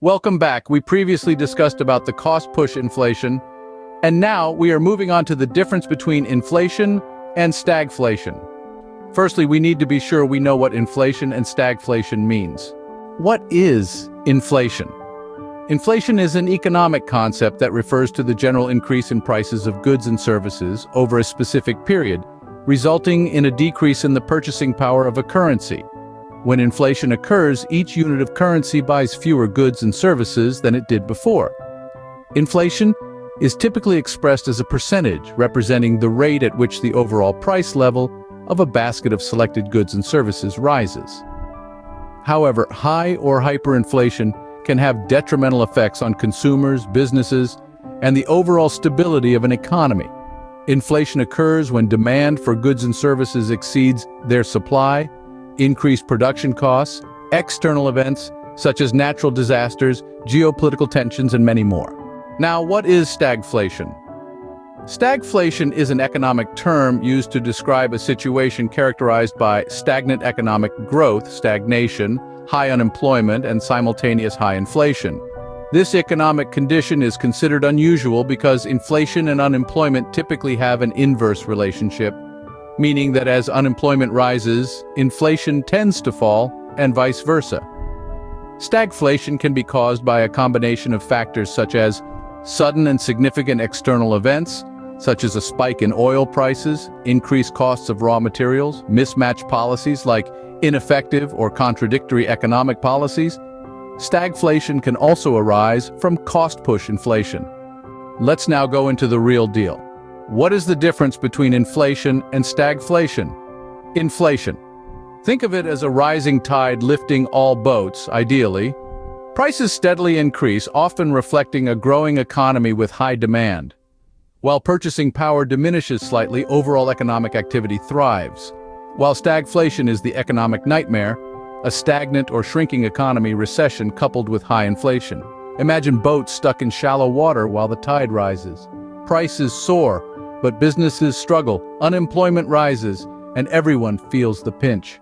Welcome back. We previously discussed about the cost-push inflation, and now we are moving on to the difference between inflation and stagflation. Firstly, we need to be sure we know what inflation and stagflation means. What is inflation? Inflation is an economic concept that refers to the general increase in prices of goods and services over a specific period, resulting in a decrease in the purchasing power of a currency. When inflation occurs, each unit of currency buys fewer goods and services than it did before. Inflation is typically expressed as a percentage, representing the rate at which the overall price level of a basket of selected goods and services rises. However, high or hyperinflation can have detrimental effects on consumers, businesses, and the overall stability of an economy. Inflation occurs when demand for goods and services exceeds their supply, increased production costs, external events such as natural disasters, geopolitical tensions, and many more. Now, what is stagflation? Stagflation is an economic term used to describe a situation characterized by stagnant economic growth, stagnation, high unemployment, and simultaneous high inflation. This economic condition is considered unusual because inflation and unemployment typically have an inverse relationship, meaning that as unemployment rises, inflation tends to fall, and vice versa. Stagflation can be caused by a combination of factors such as sudden and significant external events, such as a spike in oil prices, increased costs of raw materials, mismatched policies like ineffective or contradictory economic policies. Stagflation can also arise from cost-push inflation. Let's now go into the real deal. What is the difference between inflation and stagflation? Inflation. Think of it as a rising tide lifting all boats, ideally. Prices steadily increase, often reflecting a growing economy with high demand. While purchasing power diminishes slightly, overall economic activity thrives. While stagflation is the economic nightmare, a stagnant or shrinking economy, recession coupled with high inflation. Imagine boats stuck in shallow water while the tide rises. Prices soar, but businesses struggle, unemployment rises, and everyone feels the pinch.